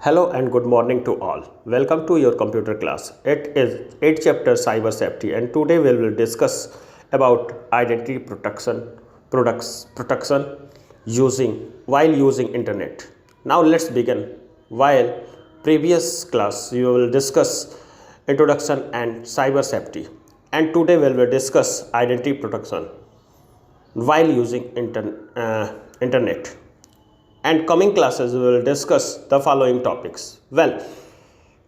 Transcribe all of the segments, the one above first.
Hello and good morning to all. Welcome to your computer class. It is 8th chapter cyber safety and today we will discuss about identity protection while using internet. Now let's begin. While previous class we will discuss introduction and cyber safety, and today we will discuss identity protection while using internet. And coming classes we will discuss the following topics. Well,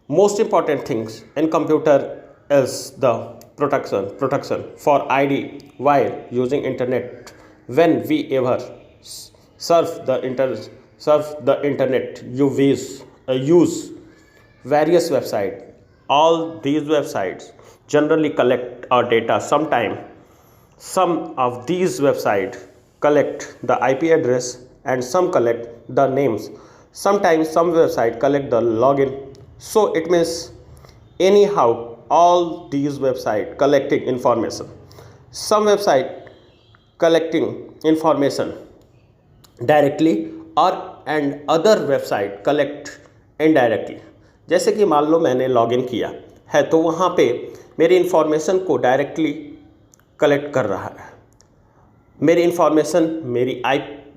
most important things in computer is the protection for ID while using internet. When we ever surf the internet, you use various websites. All these websites generally collect our data. Some of these websites collect the IP address and some collect the names. Sometimes some website collect the login. So it means anyhow all these website collecting information. Some website collecting information directly and other website collect indirectly. जैसे कि मान लो मैंने login किया है तो वहाँ पे मेरी इन्फॉर्मेशन को डायरेक्टली कलेक्ट कर रहा है. मेरी इन्फॉर्मेशन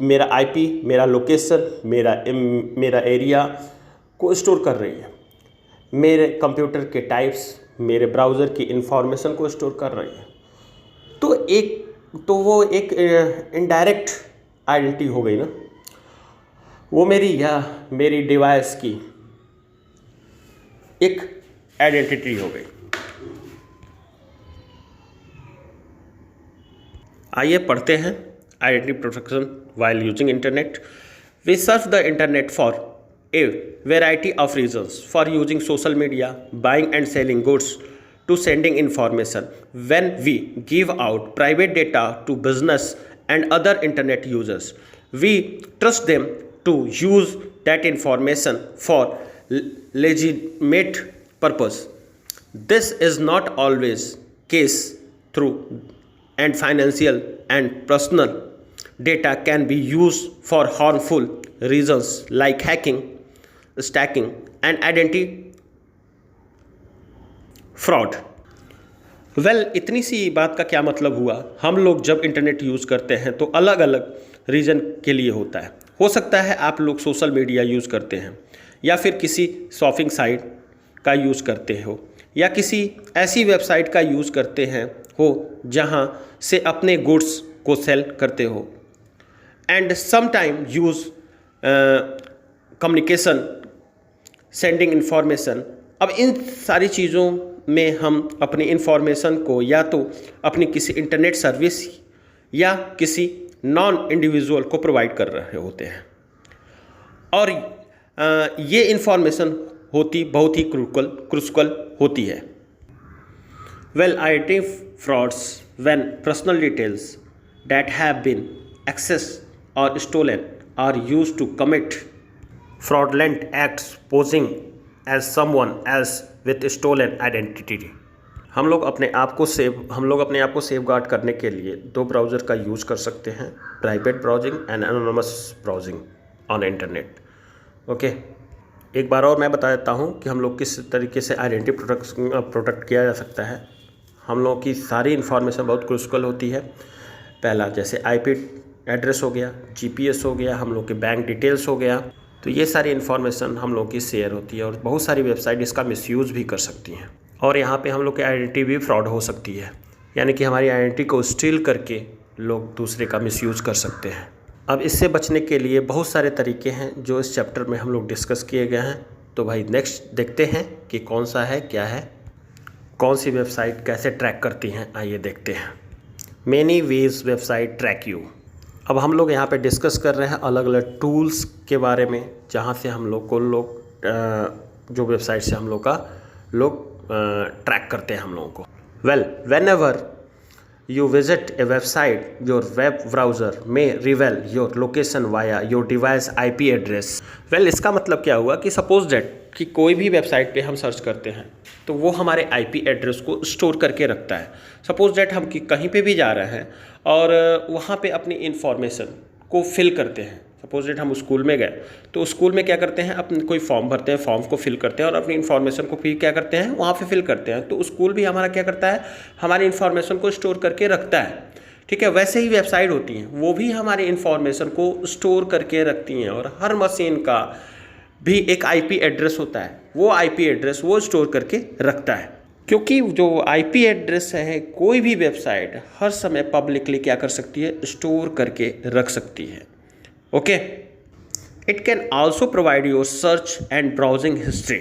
मेरा आईपी, मेरा लोकेशन, मेरा एरिया को स्टोर कर रही है. मेरे कंप्यूटर के टाइप्स, मेरे ब्राउज़र की इन्फॉर्मेशन को स्टोर कर रही है. तो वो एक इनडायरेक्ट आइडेंटिटी हो गई ना. वो मेरी डिवाइस की एक आइडेंटिटी हो गई. आइए पढ़ते हैं identity protection while using internet. We surf the internet for a variety of reasons, for using social media, buying and selling goods, to sending information. When we give out private data to business and other internet users, we trust them to use that information for legitimate purpose. This is not always case through and financial and personal data can be used for harmful reasons like hacking, stacking and identity fraud. इतनी सी बात का क्या मतलब हुआ. हम लोग जब internet use करते हैं तो अलग अलग रीज़न के लिए होता है. हो सकता है आप लोग सोशल मीडिया यूज़ करते हैं या फिर किसी शॉपिंग साइट का यूज़ करते हो या किसी ऐसी वेबसाइट का यूज़ करते हैं जहां से अपने गुड्स को सेल करते हो. And sometime use communication, sending information. अब इन सारी चीज़ों में हम अपनी इन्फॉर्मेशन को या तो अपनी किसी इंटरनेट सर्विस या किसी नॉन इंडिविजुअल को प्रोवाइड कर रहे होते हैं. और ये इन्फॉर्मेशन बहुत ही क्रूशियल होती है. Identity frauds when personal details that have been accessed or stolen are used to commit fraudulent acts posing as someone else with stolen identity. हम लोग अपने आप को सेफगार्ड करने के लिए दो ब्राउज़र का यूज़ कर सकते हैं, private browsing and anonymous browsing on internet. Okay, एक बार और मैं बता देता हूँ कि हम लोग किस तरीके से आइडेंटिटी प्रोटेक्ट किया जा सकता है. हम लोगों की सारी इन्फॉर्मेशन बहुत क्रूशियल होती है. पहला जैसे आईपी एड्रेस हो गया, जीपीएस हो गया, हम लोग के बैंक डिटेल्स हो गया. तो ये सारी इन्फॉर्मेशन हम लोग की शेयर होती है और बहुत सारी वेबसाइट इसका मिसयूज़ भी कर सकती हैं. और यहाँ पे हम लोग की आइडेंटिटी भी फ्रॉड हो सकती है, यानी कि हमारी आइडेंटिटी को स्टील करके लोग दूसरे का मिसयूज़ कर सकते हैं. अब इससे बचने के लिए बहुत सारे तरीके हैं जो इस चैप्टर में हम लोग डिस्कस किए गए हैं. तो भाई नेक्स्ट देखते हैं कि कौन सा है, क्या है, कौन सी वेबसाइट कैसे ट्रैक करती हैं. आइए देखते हैं. Many ways website track you. अब हम लोग यहाँ पे डिस्कस कर रहे हैं अलग अलग टूल्स के बारे में जहाँ से हम लोग जो वेबसाइट से हम लोग ट्रैक करते हैं हम लोगों को. whenever you visit a website, your web browser may reveal your location via your device IP address. इसका मतलब क्या हुआ कि सपोज दैट कि कोई भी वेबसाइट पे हम सर्च करते हैं तो वो हमारे IP एड्रेस को स्टोर करके रखता है. सपोज दैट हम कहीं पे भी जा रहे हैं और वहाँ पे अपनी इन्फॉर्मेशन को फिल करते हैं. सपोज दैट हम स्कूल में गए, तो स्कूल में क्या करते हैं, अपने कोई फॉर्म भरते हैं, फॉर्म को फिल करते हैं और अपनी इन्फॉर्मेशन को फिर क्या करते हैं, वहाँ पे फिल करते हैं। तो स्कूल भी हमारा क्या करता है, हमारी इन्फॉर्मेशन को स्टोर करके रखता है। ठीक है, वैसे ही वेबसाइट होती हैं, वो भी हमारी इन्फॉर्मेशन को स्टोर करके रखती हैं। और हर मशीन का भी एक आईपी एड्रेस होता है, वो आईपी एड्रेस वो स्टोर करके रखता है। क्योंकि जो आईपी एड्रेस है, कोई भी वेबसाइट हर समय पब्लिकली क्या कर सकती है, स्टोर करके रख सकती है। Okay, it can also provide your search and browsing history.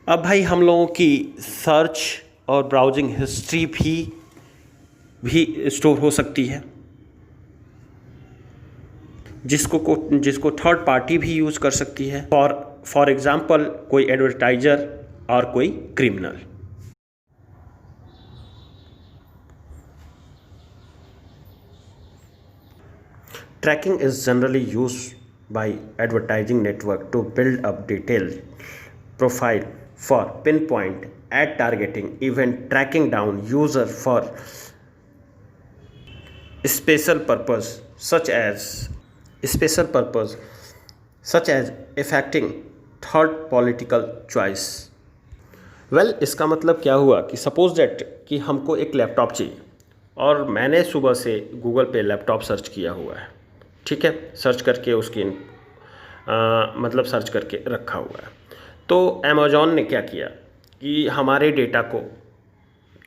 अब भाई हम लोगों की सर्च और ब्राउजिंग हिस्ट्री भी स्टोर हो सकती है, जिसको थर्ड पार्टी भी यूज़ कर सकती है। फॉर एग्जाम्पल कोई एडवर्टाइजर और कोई criminal. Tracking is generally used by advertising network to build up detailed profile for pinpoint ad targeting, even tracking down user for special purpose such as affecting third political choice। Well इसका मतलब क्या हुआ कि suppose that कि हमको एक laptop चाहिए और मैंने सुबह से गूगल पे लैपटॉप सर्च किया हुआ है। ठीक है, सर्च करके उसकी मतलब सर्च करके रखा हुआ है। तो अमेज़ॉन ने क्या किया कि हमारे डेटा को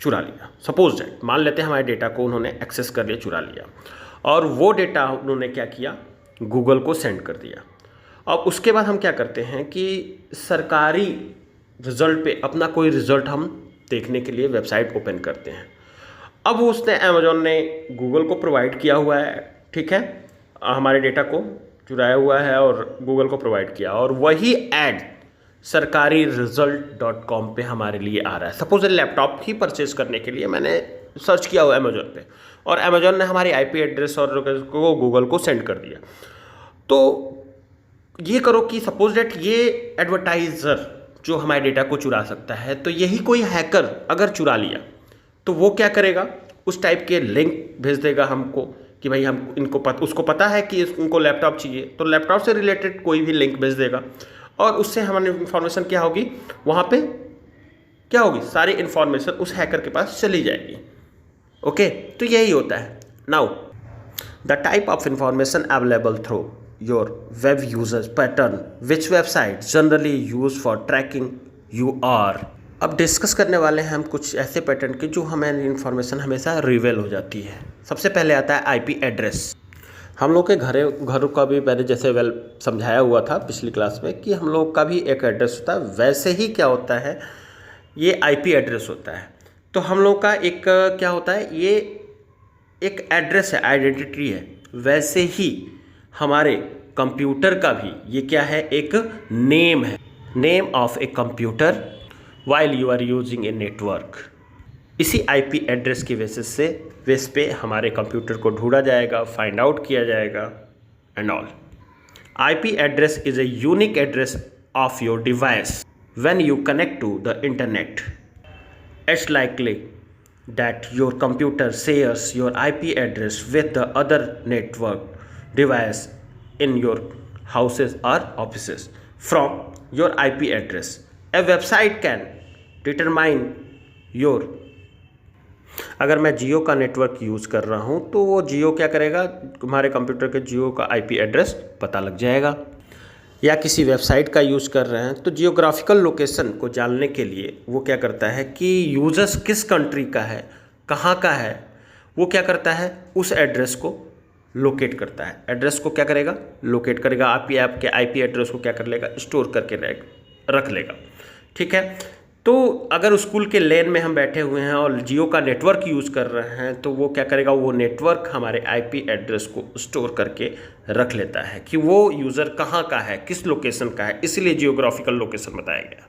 चुरा लिया। सपोज दैट मान लेते हैं हमारे डेटा को उन्होंने एक्सेस कर लिया, चुरा लिया, और वो डेटा उन्होंने क्या किया, गूगल को सेंड कर दिया। अब उसके बाद हम क्या करते हैं कि सरकारी रिज़ल्ट पे अपना कोई रिज़ल्ट हम देखने के लिए वेबसाइट ओपन करते हैं। अब उसने अमेज़ॉन ने गूगल को प्रोवाइड किया हुआ है, ठीक है, हमारे डेटा को चुराया हुआ है और गूगल को प्रोवाइड किया, और वही ऐड सरकारी result.com पे हमारे लिए आ रहा है। सपोज लैपटॉप ही परचेज करने के लिए मैंने सर्च किया हुआ अमेज़ॉन पे, और अमेज़ॉन ने हमारी आईपी एड्रेस और को गूगल को सेंड कर दिया। तो ये करो कि सपोज डेट ये एडवर्टाइज़र जो हमारे डेटा को चुरा सकता है, तो यही कोई हैकर अगर चुरा लिया तो वो क्या करेगा, उस टाइप के लिंक भेज देगा हमको कि भाई हम उसको पता है कि उनको लैपटॉप चाहिए, तो लैपटॉप से रिलेटेड कोई भी लिंक भेज देगा, और उससे हमारी इन्फॉर्मेशन क्या होगी, वहाँ पे क्या होगी, सारी इन्फॉर्मेशन उस हैकर के पास चली जाएगी। ओके, तो यही होता है। Now the type of information available through your web users pattern which website generally use for tracking you are. अब डिस्कस करने वाले हैं हम कुछ ऐसे पैटर्न के जो हमें इन्फॉर्मेशन हमेशा रिवील हो जाती है। सबसे पहले आता है आईपी एड्रेस। हम लोग के घरों का भी मैंने जैसे समझाया हुआ था पिछली क्लास में कि हम लोग का भी एक एड्रेस होता है, वैसे ही क्या होता है, ये आईपी एड्रेस होता है। तो हम लोग का एक क्या होता है, ये एक एड्रेस है, आइडेंटिटी है। वैसे ही हमारे कंप्यूटर का भी ये क्या है, एक नेम है, name of a computer while you are using a network. इसी आईपी एड्रेस की बेस पे हमारे कंप्यूटर को ढूंढा जाएगा, फाइंड आउट किया जाएगा and all. IP address is a unique address of your device when you connect to the internet. It's likely that your computer shares your IP address with the other network device in your houses or offices from your IP address. A website can determine your, अगर मैं जियो का network use कर रहा हूँ तो वो जियो क्या करेगा, हमारे कंप्यूटर के जियो का IP एड्रेस पता लग जाएगा। या किसी वेबसाइट का यूज़ कर रहे हैं तो जियोग्राफिकल लोकेशन को जानने के लिए वो क्या करता है कि यूज़र्स किस कंट्री का है, कहाँ का है, वो क्या करता है, उस एड्रेस को लोकेट करता है। एड्रेस को क्या करेगा, लोकेट करेगा। आपके आईपी एड्रेस को क्या कर लेगा, स्टोर करके रख लेगा। ठीक है, तो अगर स्कूल के लेन में हम बैठे हुए हैं और जियो का नेटवर्क यूज़ कर रहे हैं तो वो क्या करेगा, वो नेटवर्क हमारे आईपी एड्रेस को स्टोर करके रख लेता है कि वो यूज़र कहाँ का है, किस लोकेशन का है, इसलिए जियोग्राफिकल लोकेशन बताया गया।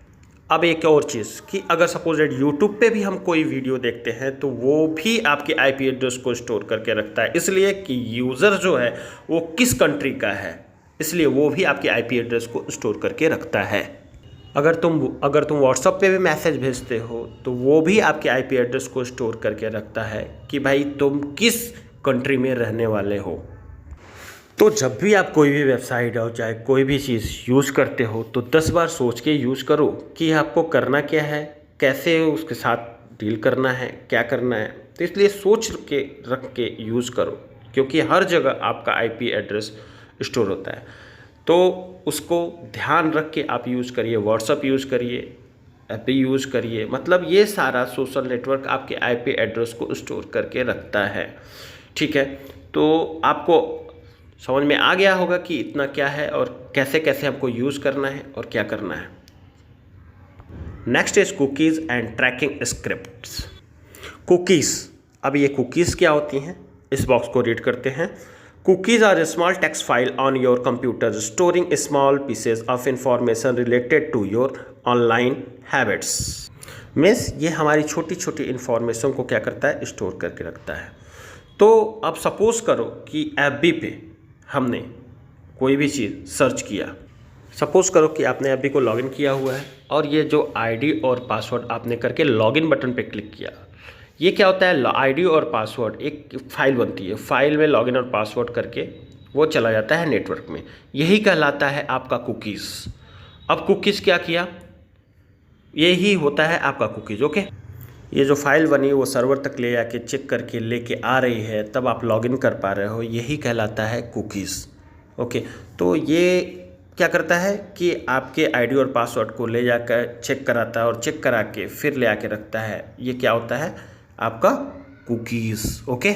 अब एक और चीज़ कि अगर सपोज यूट्यूब पे भी हम कोई वीडियो देखते हैं तो वो भी आपके आईपी एड्रेस को स्टोर करके रखता है, इसलिए कि यूज़र जो है वो किस कंट्री का है, इसलिए वो भी आपके आईपी एड्रेस को स्टोर करके रखता है। अगर तुम व्हाट्सएप पे भी मैसेज भेजते हो तो वो भी आपके आईपी एड्रेस को स्टोर करके रखता है कि भाई तुम किस कंट्री में रहने वाले हो। तो जब भी आप कोई भी वेबसाइट हो चाहे कोई भी चीज़ यूज़ करते हो तो 10 बार सोच के यूज़ करो कि आपको करना क्या है, कैसे उसके साथ डील करना है, क्या करना है। तो इसलिए सोच के रख के यूज़ करो, क्योंकि हर जगह आपका आईपी एड्रेस स्टोर होता है। तो उसको ध्यान रख के आप यूज़ करिए। व्हाट्सअप यूज़ करिए, एपी यूज़ करिए, मतलब ये सारा सोशल नेटवर्क आपके आईपी एड्रेस को स्टोर करके रखता है। ठीक है, तो आपको समझ में आ गया होगा कि इतना क्या है और कैसे कैसे हमको यूज़ करना है और क्या करना है। Next is cookies and tracking scripts. Cookies, अब ये कुकीज़ क्या होती हैं, इस बॉक्स को रीड करते हैं। Cookies are a small text file on your computer storing small pieces of information related to your online habits. Means ये हमारी छोटी छोटी इन्फॉर्मेशन को क्या करता है, स्टोर करके रखता है। तो अब सपोज़ करो कि एफबी पे हमने कोई भी चीज़ सर्च किया। सपोज़ करो कि आपने एफबी को लॉगिन किया हुआ है और ये जो आईडी और पासवर्ड आपने करके लॉगिन बटन पे क्लिक किया। ये क्या होता है, आईडी और पासवर्ड एक फाइल बनती है, फाइल में लॉगिन और पासवर्ड करके वो चला जाता है नेटवर्क में। यही कहलाता है आपका कुकीज़। अब कुकीज़ क्या किया, यही होता है आपका कुकीज़। ओके, ये जो फाइल बनी वो सर्वर तक ले जाके चेक करके लेके आ रही है, तब आप लॉगिन कर पा रहे हो, यही कहलाता है कुकीज़। ओके, तो ये क्या करता है कि आपके आईडी और पासवर्ड को ले जाकर चेक कराता है और चेक करा के फिर ले आके रखता है। ये क्या होता है, आपका कुकीज़। ओके,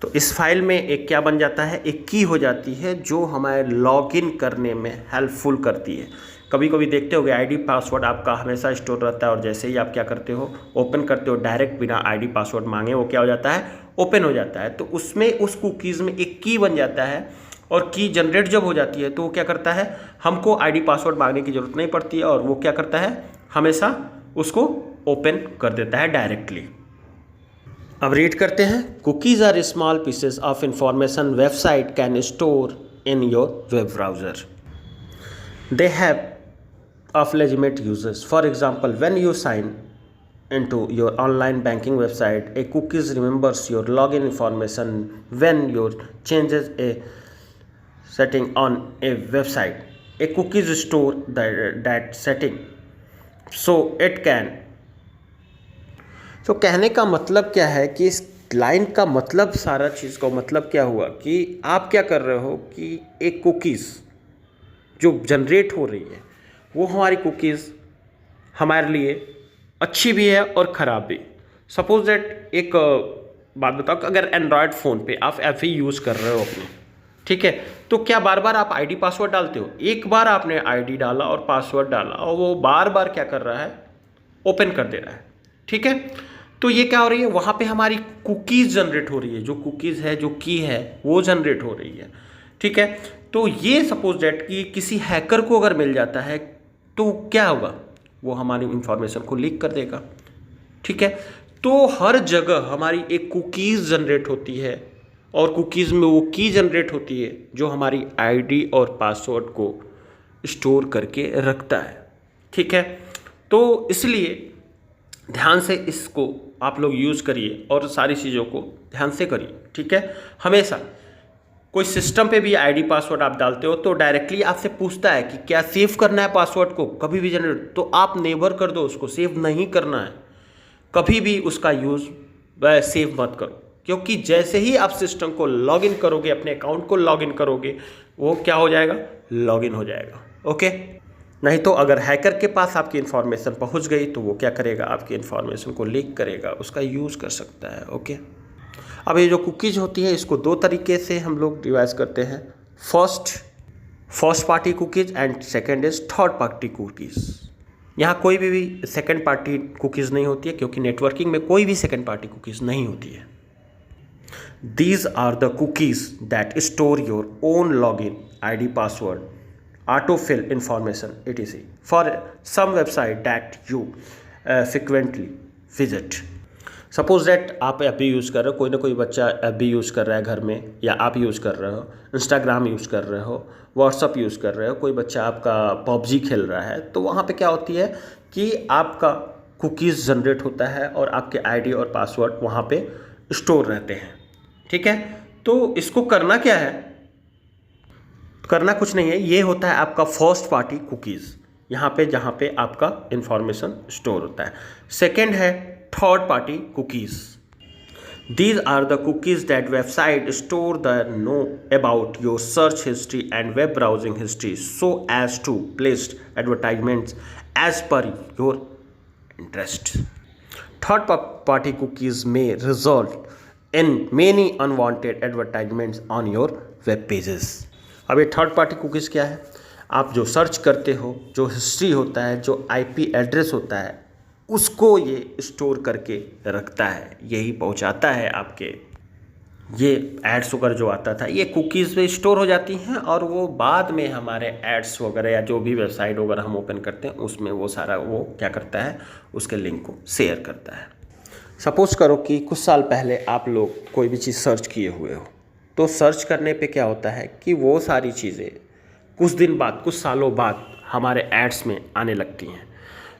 तो इस फाइल में एक क्या बन जाता है, एक की हो जाती है जो हमारे लॉगिन करने में हेल्पफुल करती है। कभी कभी देखते होगे आईडी पासवर्ड आपका हमेशा स्टोर रहता है और जैसे ही आप क्या करते हो, ओपन करते हो, डायरेक्ट बिना आईडी पासवर्ड मांगे वो क्या हो जाता है, ओपन हो जाता है। तो उसमें उस कुकीज़ में एक की बन जाता है और की जनरेट जब हो जाती है तो वो क्या करता है, हमको आईडी पासवर्ड मांगने की ज़रूरत नहीं पड़ती है और वो क्या करता है, हमेशा उसको ओपन कर देता है डायरेक्टली। अब रीड करते हैं। Cookies are small pieces of information website can store in your web browser. They have of legitimate users. For example, when you sign into your online banking website, a cookies remembers your login information. When you changes a setting on a website, a cookies store that setting, so it can। तो कहने का मतलब क्या है कि इस line का मतलब, सारा चीज़ का मतलब क्या हुआ कि आप क्या कर रहे हो कि एक कुकीज़ जो जनरेट हो रही है वो हमारी कुकीज़ हमारे लिए अच्छी भी है और ख़राब भी। सपोज दैट एक बात बताओ कि अगर एंड्रॉयड फ़ोन पे आप एफई यूज़ कर रहे हो अपने, ठीक है, तो क्या बार बार आप आईडी पासवर्ड डालते हो? एक बार आपने आईडी डाला और पासवर्ड डाला और वो बार बार क्या कर रहा है, ओपन कर दे रहा है। ठीक है, तो ये क्या हो रही है, वहाँ पे हमारी कुकीज़ जनरेट हो रही है, जो कुकीज़ है, जो की है वो जनरेट हो रही है। ठीक है, तो ये सपोज दैट कि किसी हैकर को अगर मिल जाता है तो क्या होगा, वो हमारी इंफॉर्मेशन को लीक कर देगा। ठीक है, तो हर जगह हमारी एक कुकीज़ जनरेट होती है और कुकीज़ में वो की जनरेट होती है जो हमारी आईडी और पासवर्ड को स्टोर करके रखता है। ठीक है, तो इसलिए ध्यान से इसको आप लोग यूज़ करिए और सारी चीज़ों को ध्यान से करिए। ठीक है, हमेशा कोई सिस्टम पे भी आईडी पासवर्ड आप डालते हो तो डायरेक्टली आपसे पूछता है कि क्या सेव करना है पासवर्ड को, कभी भी जनरेट, तो आप नेवर कर दो उसको, सेव नहीं करना है, कभी भी उसका यूज़ सेव मत करो, क्योंकि जैसे ही आप सिस्टम को लॉगिन करोगे, अपने अकाउंट को लॉगिन करोगे, वो क्या हो जाएगा, लॉगिन हो जाएगा। ओके, नहीं तो अगर हैकर के पास आपकी इन्फॉर्मेशन पहुंच गई तो वो क्या करेगा, आपकी इन्फॉर्मेशन को लीक करेगा, उसका यूज़ कर सकता है। ओके, अब ये जो कुकीज़ होती है इसको दो तरीके से हम लोग डिवाइस करते हैं। First party cookies and second is third party cookies. यहाँ कोई भी सेकेंड पार्टी कुकीज़ नहीं होती है, क्योंकि नेटवर्किंग में कोई भी सेकेंड पार्टी कुकीज़ नहीं होती है। These are the cookies that store your own login ID password, autofill information etc for some website that you frequently visit। Suppose that आप ऐप भी यूज़ कर रहे हो, कोई ना कोई बच्चा ऐप भी यूज़ कर रहा है घर में, या आप यूज़ कर रहे हो, इंस्टाग्राम यूज़ कर रहे हो, व्हाट्सअप यूज़ कर रहे हो, कोई बच्चा आपका पबजी खेल रहा है, तो वहाँ पे क्या होती है कि आपका कुकीज़ जनरेट होता है और आपके आईडी और पासवर्ड वहाँ पे स्टोर रहते हैं। ठीक है, तो इसको करना क्या है, करना कुछ नहीं है, ये होता है आपका फर्स्ट पार्टी कुकीज़, यहाँ पे जहाँ पे आपका इंफॉर्मेशन स्टोर होता है। सेकेंड है third party cookies. These are the cookies that website store the know about your search history and web browsing history so as to place advertisements as per your interest. Third party cookies may result in many unwanted advertisements on your web pages. अब ये third party cookies क्या है? आप जो search करते हो, जो history होता है, जो IP एड्रेस होता है, उसको ये स्टोर करके रखता है, यही पहुंचाता है आपके। ये एड्स वगैरह जो आता था ये कुकीज़ में स्टोर हो जाती हैं और वो बाद में हमारे एड्स वगैरह या जो भी वेबसाइट वगैरह हम ओपन करते हैं उसमें वो सारा वो क्या करता है, उसके लिंक को शेयर करता है। सपोज करो कि कुछ साल पहले आप लोग कोई भी चीज़ सर्च किए हुए हो, तो सर्च करने पे क्या होता है कि वो सारी चीज़ें कुछ दिन बाद, कुछ सालों बाद हमारे एड्स में आने लगती हैं।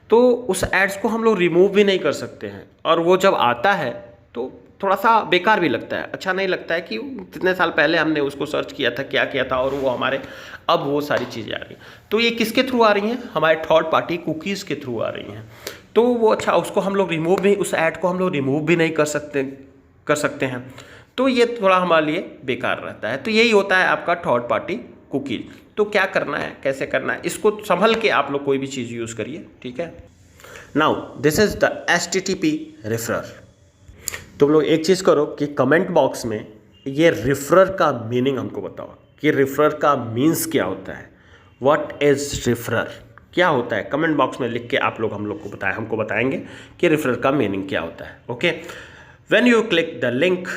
तो उस एड्स को हम लोग रिमूव भी नहीं कर सकते हैं और वो जब आता है तो थोड़ा सा बेकार भी लगता है, अच्छा नहीं लगता है कि कितने साल पहले हमने उसको सर्च किया था, क्या किया था, और वो हमारे अब वो सारी चीज़ें आ रही हैं। तो ये किसके थ्रू आ रही हैं? हमारे थर्ड पार्टी कुकीज़ के थ्रू आ रही हैं। तो वो अच्छा, उसको हम लोग रिमूव भी, उस ऐड को हम लोग रिमूव भी नहीं कर सकते हैं। तो ये थोड़ा हमारे लिए बेकार रहता है। तो यही होता है आपका थर्ड पार्टी कुकीज़। तो क्या करना है, कैसे करना है, इसको संभल के आप लोग कोई भी चीज़ यूज़ करिए, ठीक है। Now this is the HTTP referrer. तुम लोग एक चीज़ करो कि कमेंट बॉक्स में ये रेफरर का मीनिंग हमको बताओ कि रेफरर का मीन्स क्या होता है। व्हाट इज़ रेफरर, क्या होता है? कमेंट बॉक्स में लिख के आप लोग हमको बताएंगे कि रेफरर का मीनिंग क्या होता है। Okay, when you click the link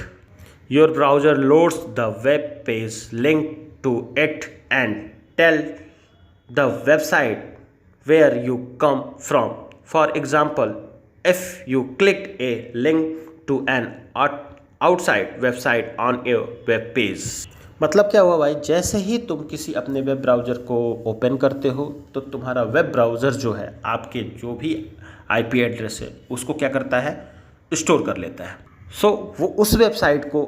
your browser loads the web page link to it and tell the website where you come from. For example, if you clicked a link to an outside website on a web page. मतलब क्या हुआ भाई, जैसे ही तुम किसी अपने web browser को open करते हो तो तुम्हारा वेब ब्राउज़र जो है आपके जो भी IP एड्रेस है उसको क्या करता है, स्टोर कर लेता है। सो वो उस वेबसाइट को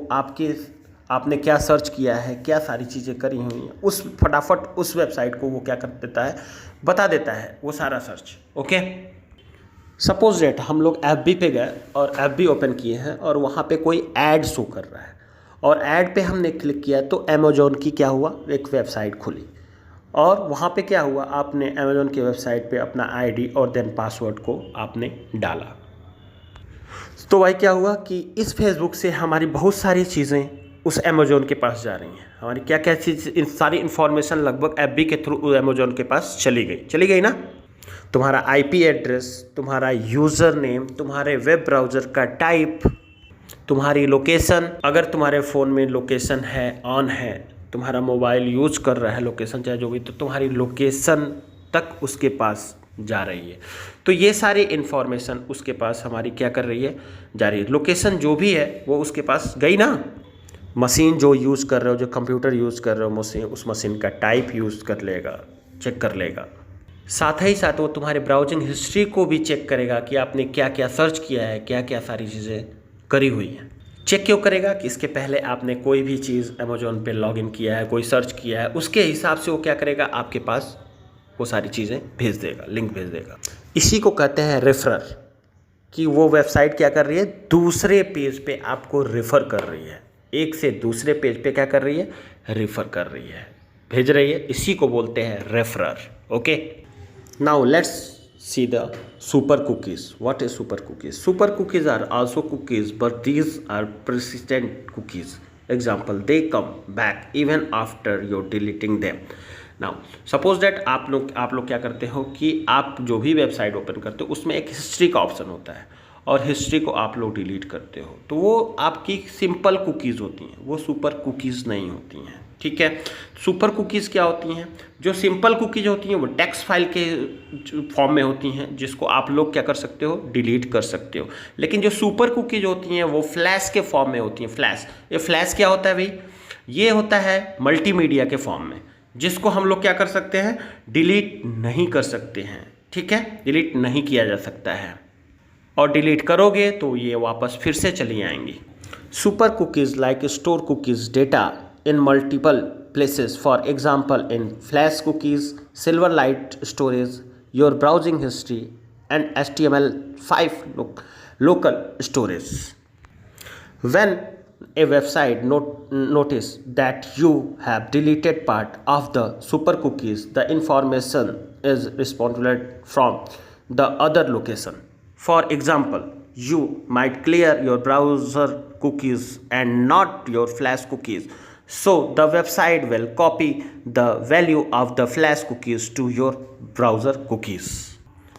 आपने क्या सर्च किया है, क्या सारी चीज़ें करी हुई हैं, उस फटाफट उस वेबसाइट को वो क्या कर देता है, बता देता है वो सारा सर्च। ओके, सपोज डेट हम लोग FB पे गए और FB ओपन किए हैं और वहाँ पे कोई ऐड शो कर रहा है और ऐड पे हमने क्लिक किया तो अमेजोन की क्या हुआ, एक वेबसाइट खुली और वहाँ पे क्या हुआ, आपने अमेजोन की वेबसाइट पे अपना ID और देन पासवर्ड को आपने डाला। तो भाई क्या हुआ कि इस फेसबुक से हमारी बहुत सारी चीज़ें उस अमेजोन के पास जा रही हैं। हमारी क्या क्या चीज़, सारी इन्फॉर्मेशन लगभग FB के थ्रू अमेजोन के पास चली गई ना। तुम्हारा IP एड्रेस, तुम्हारा यूज़र नेम, तुम्हारे वेब ब्राउज़र का टाइप, तुम्हारी लोकेशन, अगर तुम्हारे फ़ोन में लोकेशन है, ऑन है, तुम्हारा मोबाइल यूज कर रहा है लोकेशन चाहे जो भी, तो तुम्हारी लोकेशन तक उसके पास जा रही है। तो ये सारी इन्फॉर्मेशन उसके पास हमारी क्या कर रही है, जा रही है। लोकेशन जो भी है वो उसके पास गई ना। मशीन जो यूज़ कर रहे हो, जो कंप्यूटर यूज़ कर रहे हो, मशीन, उस मशीन का टाइप यूज़ कर लेगा, चेक कर लेगा। साथ ही साथ वो तुम्हारे ब्राउजिंग हिस्ट्री को भी चेक करेगा कि आपने क्या क्या सर्च किया है, क्या क्या सारी चीज़ें करी हुई हैं। चेक क्यों करेगा कि इसके पहले आपने कोई भी चीज़ अमेजोन पे लॉगिन किया है, कोई सर्च किया है, उसके हिसाब से वो क्या करेगा, आपके पास वो सारी चीज़ें भेज देगा, लिंक भेज देगा। इसी को कहते हैं रेफरर, कि वो वेबसाइट क्या कर रही है, दूसरे पेज पे आपको रेफ़र कर रही है, एक से दूसरे पेज पे क्या कर रही है, रेफ़र कर रही है, भेज रही है। इसी को बोलते हैं referrer. Okay, now let's see the super cookies. What is super cookies? Super cookies are also cookies, but these are persistent cookies. Example, they come back even after you're deleting them. Now suppose that आप लोग क्या करते हो कि आप जो भी website open करते हो उसमें एक हिस्ट्री का ऑप्शन होता है और हिस्ट्री को आप लोग डिलीट करते हो, तो वो आपकी सिंपल कुकीज़ होती हैं, वो सुपर कुकीज़ नहीं होती हैं। ठीक है, सुपर कुकीज़ क्या होती हैं, जो सिंपल कुकीज़ होती हैं वो टेक्स्ट फाइल के फॉर्म में होती हैं, जिसको आप लोग क्या कर सकते हो, डिलीट कर सकते हो। लेकिन जो सुपर कुकीज़ होती हैं वो फ्लैश के फॉर्म में होती हैं। फ्लैश, ये फ्लैश क्या होता है भाई, ये होता है मल्टीमीडिया के फॉर्म में, जिसको हम लोग क्या कर सकते हैं, डिलीट नहीं कर सकते हैं। ठीक है, डिलीट नहीं किया जा सकता है, और डिलीट करोगे तो ये वापस फिर से चली आएंगी। Super cookies like store cookies data in multiple places, for example in flash cookies, Silverlight storage, your browsing history, and HTML5 local storage. When a website notice that you have deleted part of the super cookies, the information is responsible from the other location. For example, you might clear your browser cookies and not your flash cookies, so the website will copy the value of the flash cookies to your browser cookies.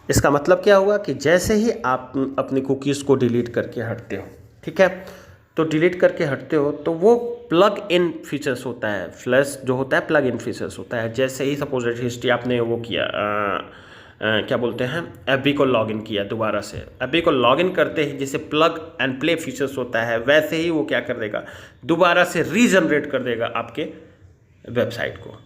इसका मतलब क्या हुआ कि जैसे ही आप अपनी cookies को delete करके हटते हो, ठीक है, तो डिलीट करके हटते हो तो वो प्लग इन फीचर्स होता है, फ्लैश जो होता है प्लग इन फीचर्स होता है। जैसे ही सपोज हिस्ट्री आपने वो किया क्या बोलते हैं, एफबी को लॉगिन किया, दोबारा से एफबी को लॉगिन करते ही जैसे प्लग एंड प्ले फीचर्स होता है, वैसे ही वो क्या कर देगा, दोबारा से रीजनरेट कर देगा आपके वेबसाइट को,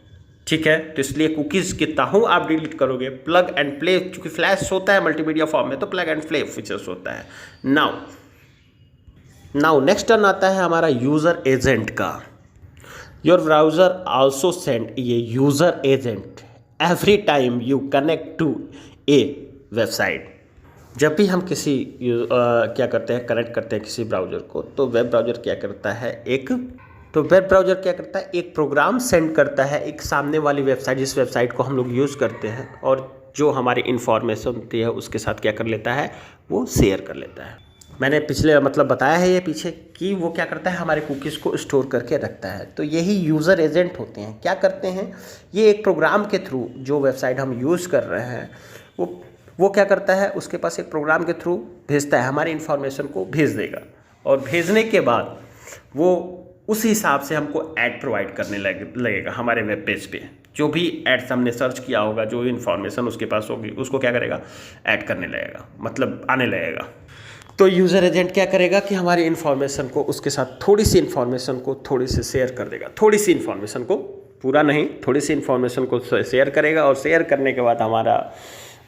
ठीक है। तो इसलिए कुकीज़ कितना हूँ आप डिलीट करोगे, प्लग एंड प्ले, चूँकि फ्लैश होता है मल्टीमीडिया फॉर्म में तो प्लग एंड प्ले फीचर्स होता है। नाउ नेक्स्ट टर्न आता है हमारा यूज़र एजेंट का। योर ब्राउज़र आल्सो सेंड ये user agent every time you connect to a website. जब भी हम किसी क्या करते हैं, कनेक्ट करते हैं किसी ब्राउज़र को, तो वेब ब्राउज़र क्या करता है, एक प्रोग्राम सेंड करता है एक सामने वाली वेबसाइट, जिस वेबसाइट को हम लोग यूज़ करते हैं, और जो हमारी इन्फॉर्मेशन होती है उसके साथ क्या कर लेता है, वो शेयर कर लेता है। मैंने पिछले बताया है ये पीछे कि वो क्या करता है, हमारे कुकीज़ को स्टोर करके रखता है। तो यही यूज़र एजेंट होते हैं। क्या करते हैं, ये एक प्रोग्राम के थ्रू जो वेबसाइट हम यूज़ कर रहे हैं वो क्या करता है, उसके पास एक प्रोग्राम के थ्रू भेजता है, हमारी इन्फॉर्मेशन को भेज देगा, और भेजने के बाद वो उस हिसाब से हमको ऐड प्रोवाइड करने लगेगा हमारे वेब पेज पे। जो भी एड्स हमने सर्च किया होगा, जो इन्फॉर्मेशन उसके पास होगी, उसको क्या करेगा, ऐड करने लगेगा, मतलब आने लगेगा। तो यूज़र एजेंट क्या करेगा कि हमारी इन्फॉर्मेशन को, उसके साथ थोड़ी सी इन्फॉर्मेशन को थोड़ी सी शेयर कर देगा, थोड़ी सी इन्फॉर्मेशन को, पूरा नहीं, थोड़ी सी इन्फॉर्मेशन को शेयर करेगा, और शेयर करने के बाद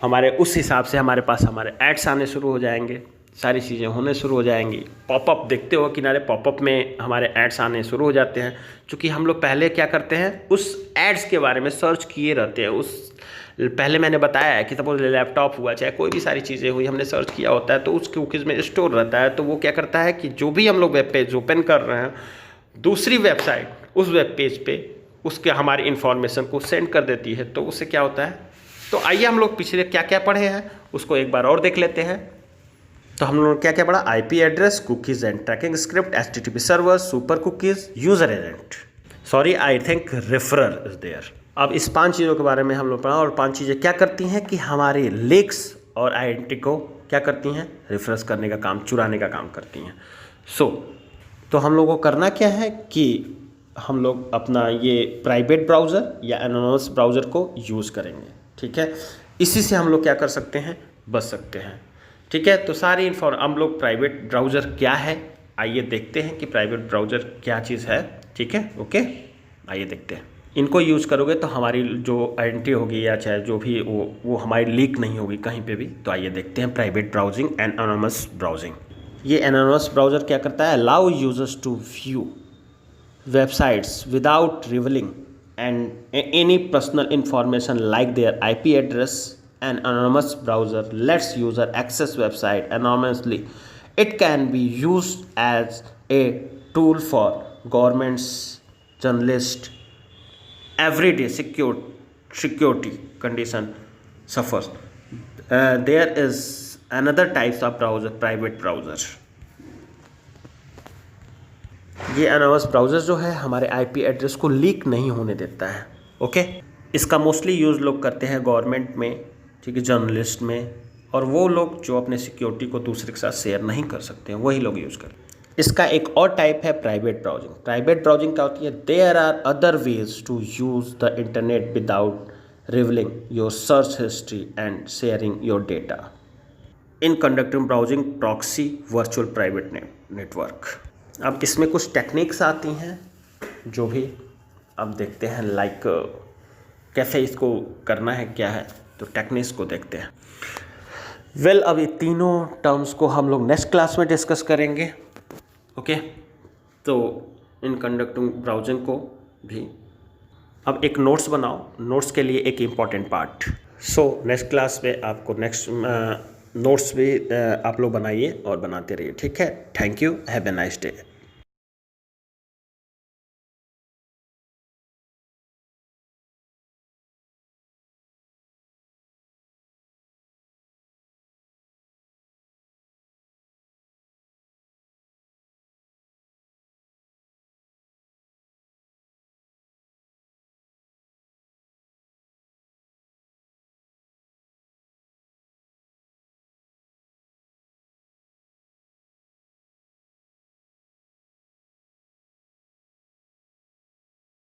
हमारे उस हिसाब से हमारे पास हमारे एड्स आने शुरू हो जाएंगे, सारी चीज़ें होने शुरू हो जाएंगी। पॉपअप देखते हो किनारे, पॉपअप में हमारे एड्स आने शुरू हो जाते हैं, क्योंकि हम लोग पहले क्या करते हैं, उस एड्स के बारे में सर्च किए रहते हैं। पहले मैंने बताया है कि सपोज लैपटॉप हुआ, चाहे कोई भी सारी चीज़ें हुई, हमने सर्च किया होता है तो उस कुकीज़ में स्टोर रहता है। तो वो क्या करता है कि जो भी हम लोग वेब पेज ओपन कर रहे हैं, दूसरी वेबसाइट उस वेब पेज पे उसके हमारी इन्फॉर्मेशन को सेंड कर देती है। तो उससे क्या होता है, तो आइए हम लोग पिछले क्या क्या पढ़े हैं उसको एक बार और देख लेते हैं। तो हम लोगों ने क्या क्या पढ़ा, IP address, cookies and tracking script, HTTP server, super cookies, user agent, sorry I think referrer is there. अब इस 5 चीज़ों के बारे में हम लोग पढ़ा, और 5 चीज़ें क्या करती हैं कि हमारे लिंक्स और आइडेंटिटी को क्या करती हैं, रिफ्रेश करने का काम, चुराने का काम करती हैं। तो हम लोगों को करना क्या है कि हम लोग अपना ये प्राइवेट ब्राउज़र या एनोनिमस ब्राउज़र को यूज़ करेंगे, ठीक है। इसी से हम लोग क्या कर सकते हैं, बच सकते हैं, ठीक है। तो सारी हम लोग प्राइवेट ब्राउज़र क्या है, आइए देखते हैं कि प्राइवेट ब्राउज़र क्या चीज़ है, ठीक है, ओके। आइए देखते हैं। इनको यूज़ करोगे तो हमारी जो आइडेंटिटी होगी या चाहे जो भी वो हमारी लीक नहीं होगी कहीं पे भी। तो आइए देखते हैं private browsing and anonymous browsing. ये एनोनिमस ब्राउज़र क्या करता है, allow users to view websites without revealing and any personal information like their IP address. An anonymous browser lets user access website anonymously. It can be used as a tool for governments, journalists. Everyday security condition suffers. There is another types of browser, private browser. ये anonymous browser जो है हमारे IP address को leak नहीं होने देता है, okay. इसका मोस्टली यूज़ लोग करते हैं गवर्नमेंट में, ठीक है, जर्नलिस्ट में, और वो लोग जो अपने सिक्योरिटी को दूसरे के साथ शेयर नहीं कर सकते हैं, वही लोग यूज़ करते हैं। इसका एक और टाइप है प्राइवेट ब्राउजिंग। प्राइवेट ब्राउजिंग क्या होती है, there are other ways to use the internet without revealing your search history and sharing your data in conducting browsing proxy virtual private network. अब इसमें कुछ टेक्निक्स आती हैं जो भी अब देखते हैं, लाइक कैसे इसको करना है, क्या है, तो टेक्निक्स को देखते हैं। वेल, अब ये तीनों टर्म्स को हम लोग नेक्स्ट क्लास में डिस्कस करेंगे, ओके। तो इन कंडक्टिंग ब्राउजिंग को भी अब एक नोट्स बनाओ, नोट्स के लिए एक important part. So next class में आपको नेक्स्ट नोट्स भी आप लोग बनाइए और बनाते रहिए, ठीक है। Thank you, have a nice day.